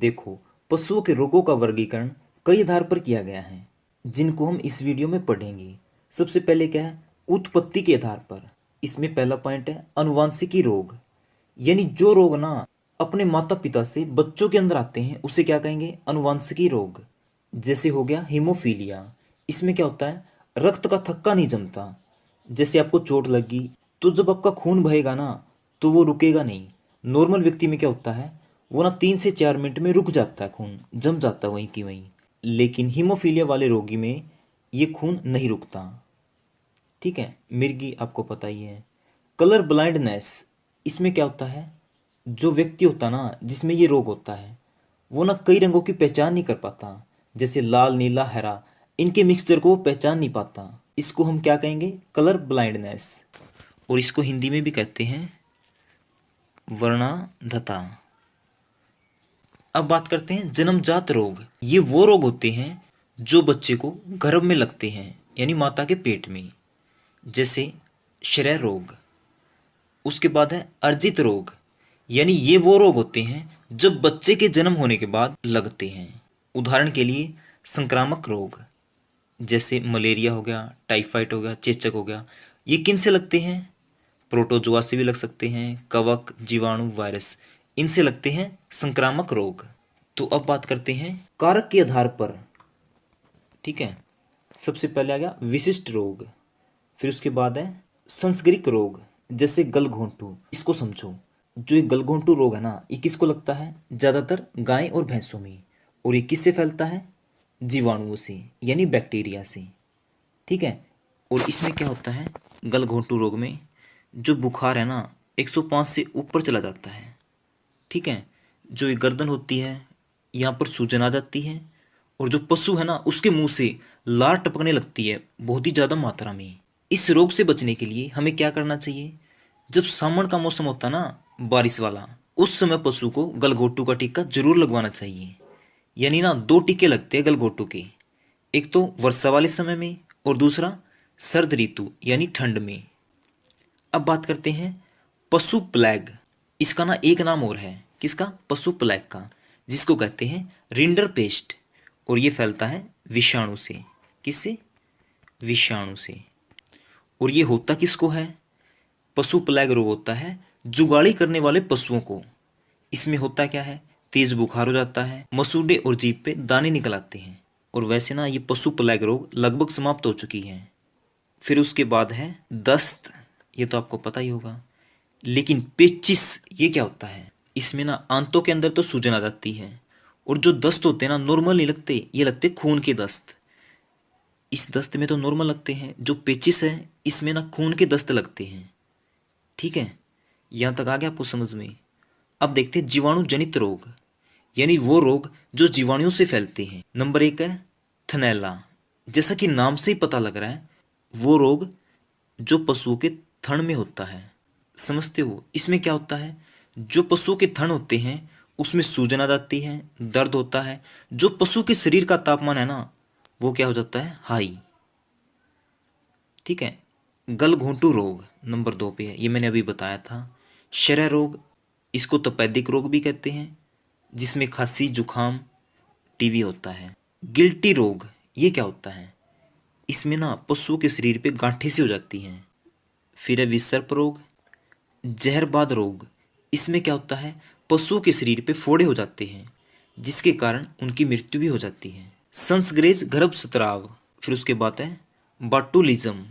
देखो, पशुओं के रोगों का वर्गीकरण कई आधार पर किया गया है, जिनको हम इस वीडियो में पढ़ेंगे। सबसे पहले क्या है, उत्पत्ति के आधार पर। इसमें पहला पॉइंट है अनुवांशिकी रोग, यानी जो रोग ना अपने माता पिता से बच्चों के अंदर आते हैं उसे क्या कहेंगे, अनुवांशिकी रोग। जैसे हो गया हीमोफीलिया, इसमें क्या होता है, रक्त का थक्का नहीं जमता। जैसे आपको चोट लगी तो जब आपका खून बहेगा ना तो वो रुकेगा नहीं। नॉर्मल व्यक्ति में क्या होता है, वो ना 3 से 4 मिनट में रुक जाता है, खून जम जाता है वहीं की वहीं। लेकिन हीमोफीलिया वाले रोगी में ये खून नहीं रुकता। ठीक है, मिर्गी आपको पता ही है। कलर ब्लाइंडनेस, इसमें क्या होता है, जो व्यक्ति होता ना जिसमें ये रोग होता है वो ना कई रंगों की पहचान नहीं कर पाता। जैसे लाल, नीला, हरा, इनके मिक्सचर को वो पहचान नहीं पाता। इसको हम क्या कहेंगे, कलर ब्लाइंडनेस। और इसको हिंदी में भी कहते हैं वर्णांधता। अब बात करते हैं जन्मजात रोग। ये वो रोग होते हैं जो बच्चे को गर्भ में लगते हैं, यानी माता के पेट में। जैसे क्षय रोग। उसके बाद है अर्जित रोग, यानी ये वो रोग होते हैं जब बच्चे के जन्म होने के बाद लगते हैं। उदाहरण के लिए संक्रामक रोग, जैसे मलेरिया हो गया, टाइफाइड हो गया, चेचक हो गया। ये किन से लगते हैं, प्रोटोजोआ से भी लग सकते हैं, कवक, जीवाणु, वायरस, इनसे लगते हैं संक्रामक रोग। तो अब बात करते हैं कारक के आधार पर। ठीक है, सबसे पहले आ गया विशिष्ट रोग, फिर उसके बाद है संसर्गिक रोग, जैसे गलघोंटू। इसको समझो, जो ये गलघोंटू रोग है ना, ये किसको लगता है, ज़्यादातर गाय और भैंसों में। और ये किससे फैलता है, जीवाणुओं से, यानी बैक्टीरिया से। ठीक है, और इसमें क्या होता है, गलघोंटू रोग में जो बुखार है ना 105 से ऊपर चला जाता है। ठीक है, जो ये गर्दन होती है यहाँ पर सूजन आ जाती है, और जो पशु है ना उसके मुंह से लार टपकने लगती है बहुत ही ज़्यादा मात्रा में। इस रोग से बचने के लिए हमें क्या करना चाहिए, जब सावन का मौसम होता ना, बारिश वाला, उस समय पशु को गलघोटू का टीका जरूर लगवाना चाहिए। यानी ना 2 टीके लगते हैं गलघोटू के, एक तो वर्षा वाले समय में और दूसरा सर्द ऋतु यानी ठंड में। अब बात करते हैं पशु प्लेग। इसका ना एक नाम और है, किसका, पशु प्लेग का, जिसको कहते हैं रिंडर पेस्ट। और ये फैलता है विषाणु से। किससे, विषाणु से। और ये होता किसको है, पशु प्लेग रोग होता है जुगाली करने वाले पशुओं को। इसमें होता क्या है, तेज बुखार हो जाता है, मसूड़े और जीभ पे दाने निकल आते हैं। और वैसे ना ये पशु प्लेग रोग लगभग समाप्त हो चुकी है। फिर उसके बाद है दस्त, ये तो आपको पता ही होगा। लेकिन पेचिस ये क्या होता है, इसमें ना आंतों के अंदर तो सूजन आ जाती है, और जो दस्त होते हैं ना नॉर्मल नहीं लगते, ये लगते खून के दस्त। इस दस्त में तो नॉर्मल लगते हैं, जो पेचिस है इसमें ना खून के दस्त लगते हैं। ठीक है, यहाँ तक आ गया आपको समझ में। अब देखते हैं जीवाणु जनित रोग, यानी वो रोग जो जीवाणुओं से फैलते हैं। नंबर 1 है थनैला। जैसा कि नाम से ही पता लग रहा है, वो रोग जो पशुओं के थन में होता है। समझते हो, इसमें क्या होता है, जो पशुओं के थन होते हैं उसमें सूजन आ जाती है, दर्द होता है। जो पशु के शरीर का तापमान है ना वो क्या हो जाता है, हाई। ठीक है, गलघोंटू रोग नंबर 2 पे है, ये मैंने अभी बताया था। क्षय रोग, इसको तपेदिक रोग भी कहते हैं, जिसमें खांसी, जुखाम, टीवी होता है। गिल्टी रोग, ये क्या होता है, इसमें ना पशुओं के शरीर पे गांठें सी हो जाती हैं। फिर है विसर्प रोग, जहरबाद रोग। इसमें क्या होता है, पशुओं के शरीर पे फोड़े हो जाते हैं, जिसके कारण उनकी मृत्यु भी हो जाती है। संसर्गेज गर्भस्राव, फिर उसके बाद है बाटुलिज्म,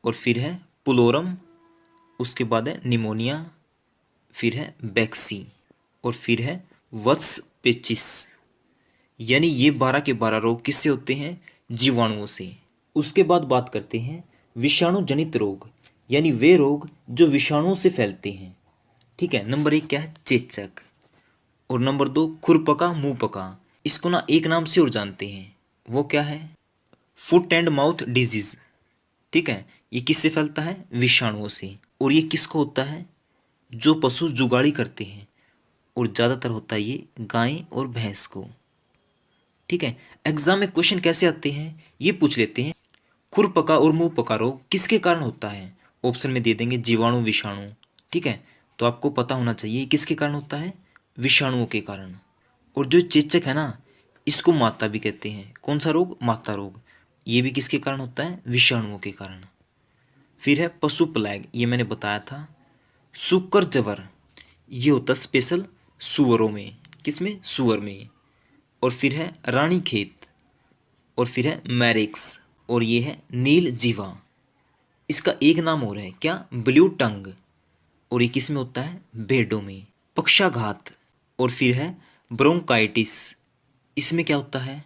और फिर है पुलोरम, उसके बाद है निमोनिया, फिर है बैक्सी, और फिर है वत्स पेचिस। यानी ये 12 के 12 रोग किससे होते हैं, जीवाणुओं से। उसके बाद बात करते हैं विषाणु जनित रोग, यानी वे रोग जो विषाणुओं से फैलते हैं। ठीक है, नंबर 1 क्या है, चेचक, और नंबर 2 खुरपका मुंहपका। इसको ना एक नाम से और जानते हैं, वो क्या है, फुट एंड माउथ डिजीज। ठीक है, ये किससे फैलता है, विषाणुओं से। और ये किसको होता है, जो पशु जुगाड़ी करते हैं, और ज़्यादातर होता है ये गाय और भैंस को। ठीक है, एग्जाम में क्वेश्चन कैसे आते हैं ये पूछ लेते हैं। खुरपका और मुंह पका रोग किसके कारण होता है, ऑप्शन में दे देंगे जीवाणु, विषाणु। ठीक है, तो आपको पता होना चाहिए किसके कारण होता है, विषाणुओं के कारण। और जो चेचक है ना, इसको माता भी कहते हैं। कौन सा रोग? माता रोग। ये भी किसके कारण होता है? विषाणुओं के कारण। फिर है पशु प्लेग, ये मैंने बताया था। सुकर जवर, ये होता है स्पेशल सुअरों में। किसमें? सुअर में। और फिर है रानी खेत, और फिर है मैरिक्स, और ये है नील जीवा। इसका एक नाम और है क्या? Blue tongue. और ये किस में होता है? भेड़ों में। पक्षाघात, और फिर है ब्रोंकाइटिस। इसमें क्या होता है?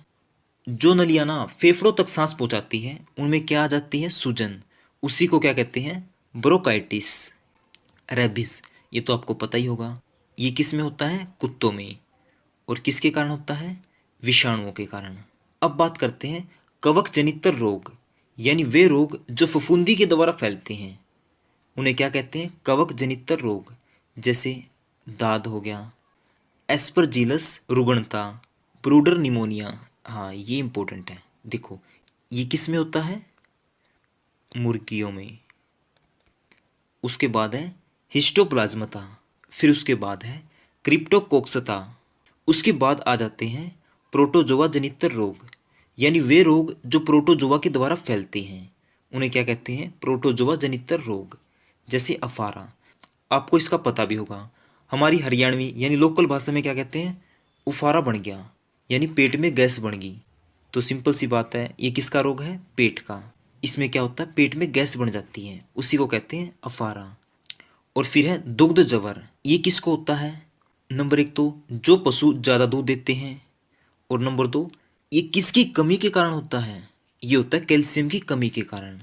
जो नलियां ना फेफड़ों तक सांस पहुंचाती है, उनमें क्या आ जाती है? सूजन। उसी को क्या कहते हैं? ब्रोंकाइटिस। रेबिस, ये तो आपको पता ही होगा। ये किस में होता है? कुत्तों में। और किसके कारण होता है? विषाणुओं के कारण। अब बात करते हैं कवक जनितर रोग, यानी वे रोग जो फफूंदी के द्वारा फैलते हैं, उन्हें क्या कहते हैं? कवक जनितर रोग। जैसे दाद हो गया, एस्परजिलस रुग्णता, ब्रूडर निमोनिया। हाँ, ये इंपॉर्टेंट है। देखो, ये किस में होता है? मुर्गियों में। उसके बाद है हिस्टोप्लाज्मता, फिर उसके बाद है क्रिप्टोकोक्सता। उसके बाद आ जाते हैं प्रोटोजोआ जनितर रोग, यानी वे रोग जो प्रोटोजोआ के द्वारा फैलते हैं, उन्हें क्या कहते हैं? प्रोटोजोआ जनितर रोग। जैसे अफारा, आपको इसका पता भी होगा। हमारी हरियाणवी यानी लोकल भाषा में क्या कहते हैं? उफारा बन गया, यानी पेट में गैस बन गई। तो सिंपल सी बात है, ये किसका रोग है? पेट का। इसमें क्या होता है? पेट में गैस बन जाती है, उसी को कहते हैं अफारा। और फिर है दुग्ध जवर, ये किसको होता है? नंबर एक तो जो पशु ज़्यादा दूध देते हैं, और नंबर दो ये किसकी कमी के कारण होता है? ये होता है कैल्शियम की कमी के कारण।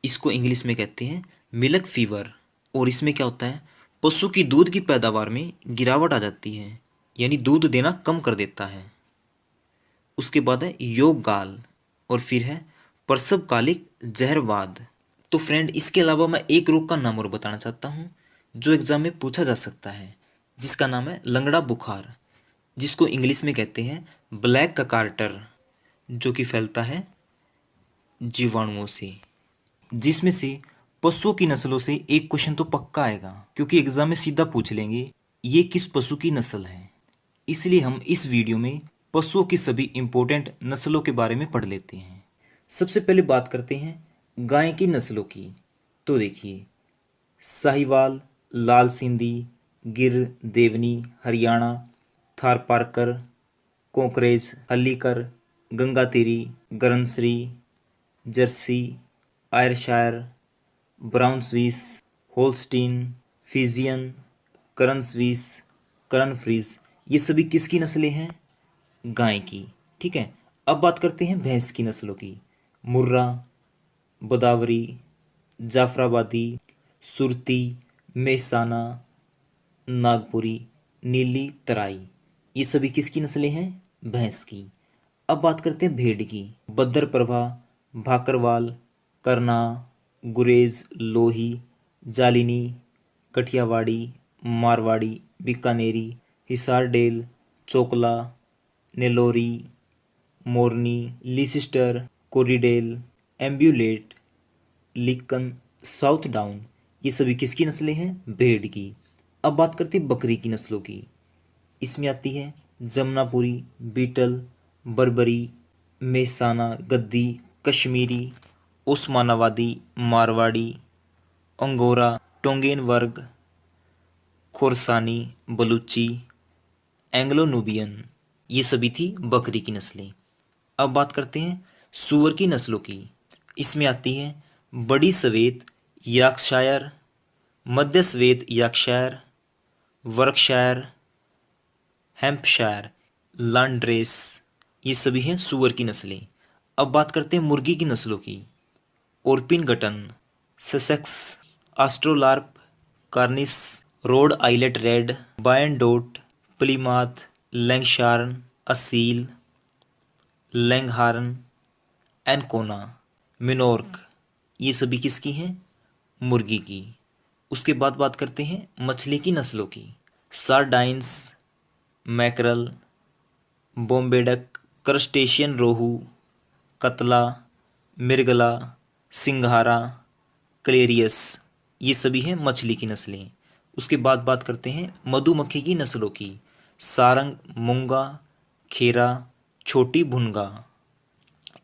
इसको इंग्लिश में कहते हैं मिल्क फीवर। और इसमें क्या होता है? पशु की दूध की पैदावार में गिरावट आ जाती है, यानी दूध देना कम कर देता है। उसके बाद है योग गाल, और फिर है प्रसवकालिक जहरवाद। तो फ्रेंड, इसके अलावा मैं एक रोग का नाम और बताना चाहता हूँ जो एग्जाम में पूछा जा सकता है, जिसका नाम है लंगड़ा बुखार, जिसको इंग्लिश में कहते हैं ब्लैक ककार्टर, जो कि फैलता है जीवाणुओं से। जिसमें से पशुओं की नस्लों से एक क्वेश्चन तो पक्का आएगा, क्योंकि एग्जाम में सीधा पूछ लेंगे ये किस पशु की नस्ल है। इसलिए हम इस वीडियो में पशुओं की सभी इंपॉर्टेंट नस्लों के बारे में पढ़ लेते हैं। सबसे पहले बात करते हैं गाय की नस्लों की। तो देखिए, साहिवाल, लाल सिंधी, गिर, देवनी, हरियाणा, थारपारकर, कोकरेज, हल्लीकर, गंगातीरी, गरनश्री, Jersey, Ayrshire, Brown Swiss, Holstein, Friesian, Karan Swiss, Karan Fries, ये सभी किसकी नस्लें हैं? गाय की। ठीक है। अब बात करते हैं भैंस की नस्लों की। मुर्रा, गोदावरी, जाफराबादी, सुरती, मेहसाना, नागपुरी, नीली तराई, ये सभी किसकी नस्लें हैं? भैंस की। अब बात करते हैं भेड़ की। बद्दरप्रभा, भाकरवाल, करना, गुरेज, लोही, जालिनी, कठियावाड़ी, मारवाड़ी, बीकानेरी, हिसारडेल, चोकला, नेलोरी, मोरनी, लीसिस्टर, कोरिडेल, एम्ब्यूलेट, लिकन, साउथ डाउन, ये सभी किसकी नस्लें हैं? भेड़ की। अब बात करते हैं बकरी की नस्लों की। इसमें आती है जमनापुरी, बीटल, बर्बरी, मेहसाना, गद्दी, कश्मीरी, उस्मानाबादी, मारवाड़ी, अंगोरा, टोंगेन वर्ग, खोरसानी, बलूची, एंग्लो नूबियन, ये सभी थी बकरी की नस्लें। अब बात करते हैं सूअर की नस्लों की। इसमें आती है बड़ी सवेत यॉर्कशायर, मध्य सवेत यॉर्कशायर, वर्कशायर, हैम्पशायर, लांड्रेस, ये सभी हैं सूअर की नस्लें। अब बात करते हैं मुर्गी की नस्लों की। Orpington, Sussex, Australorp, Cornish, Rhode Island Red, Wyandotte, Plymouth, Langshan, Aseel, लैंगहार्न, एनकोना, मिनोर्क, ये सभी किसकी हैं? मुर्गी की। उसके बाद बात करते हैं मछली की नस्लों की। सार्डाइंस, मैकरल, बोम्बेडक, क्रस्टेशियन रोहू, कतला, मिर्गला, सिंघारा, क्लेरियस, ये सभी हैं मछली की नस्लें। उसके बाद बात करते हैं मधुमक्खी की नस्लों की। सारंग, मूंगा, खेरा, छोटी भुनगा,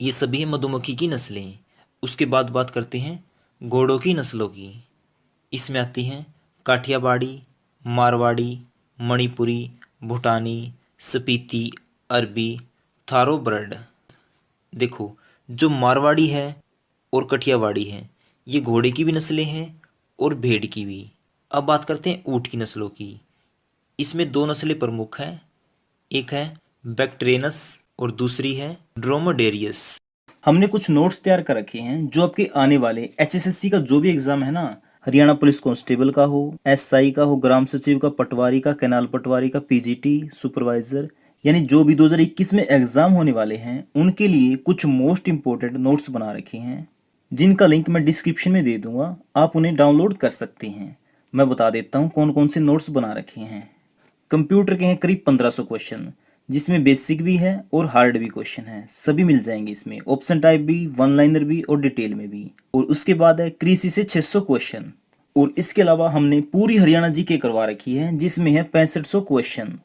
ये सभी हैं मधुमक्खी की नस्लें। उसके बाद बात करते हैं घोड़ों की नस्लों की। इसमें आती हैं काठियावाड़ी, मारवाड़ी, मणिपुरी, भूटानी, स्पीति, अरबी, थारोबर्ड। देखो, जो मारवाड़ी है और कठियावाड़ी है, ये घोड़े की भी नस्लें हैं और भेड़ की भी। अब बात करते हैं ऊँट की नस्लों की। इसमें दो नस्लें प्रमुख हैं, एक है बैक्ट्रियनस और दूसरी है ड्रोमेडेरियस। हमने कुछ नोट्स तैयार कर रखे हैं जो आपके आने वाले एचएसएससी का जो भी एग्जाम है ना, हरियाणा पुलिस कांस्टेबल का हो, एसआई का हो, ग्राम सचिव का, पटवारी का, कैनाल पटवारी का, पीजीटी सुपरवाइजर, यानी जो भी 2021 में एग्जाम होने वाले हैं उनके लिए कुछ मोस्ट इंपोर्टेंट नोट्स बना रखे हैं, जिनका लिंक मैं डिस्क्रिप्शन में दे दूंगा, आप उन्हें डाउनलोड कर सकते हैं। मैं बता देता हूँ कौन कौन से नोट्स बना रखे हैं। कंप्यूटर के हैं करीब 1500 क्वेश्चन, जिसमें बेसिक भी है और हार्ड भी क्वेश्चन है, सभी मिल जाएंगे इसमें, ऑप्शन टाइप भी, वन लाइनर भी और डिटेल में भी। और उसके बाद है कृषि से 600 क्वेश्चन, और इसके अलावा हमने पूरी हरियाणा जीके करवा रखी है जिसमें है 6500 क्वेश्चन।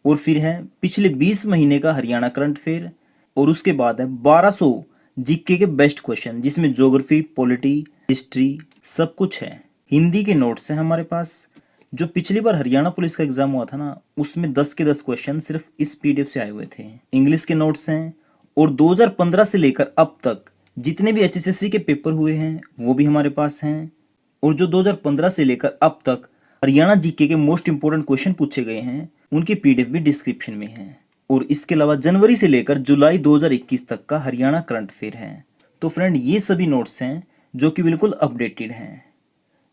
और फिर है पिछले 20 महीने का हरियाणा करंट अफेयर, और उसके बाद है 1200 जीके के बेस्ट क्वेश्चन जिसमें ज्योग्राफी, पॉलिटी, हिस्ट्री सब कुछ है। हिंदी के नोट्स हैं हमारे पास। जो पिछली बार हरियाणा पुलिस का एग्जाम हुआ था ना, उसमें 10 के 10 क्वेश्चन सिर्फ इस पीडीएफ से आए हुए थे। इंग्लिश के नोट्स हैं, और 2015 से लेकर अब तक जितने भी एचएसएससी के पेपर हुए हैं वो भी हमारे पास हैं, और जो 2015 से लेकर अब तक हरियाणा जीके के मोस्ट इंपोर्टेंट क्वेश्चन पूछे गए हैं उनकी पीडीएफ भी डिस्क्रिप्शन में है। और इसके अलावा जनवरी से लेकर जुलाई 2021 तक का हरियाणा करंट अफेयर है। तो फ्रेंड, ये सभी नोट्स हैं जो कि बिल्कुल अपडेटेड हैं।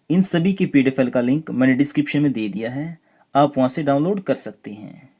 इन सभी की पीडीएफ फाइल का लिंक मैंने डिस्क्रिप्शन में दे दिया है, आप वहां से डाउनलोड कर सकते हैं।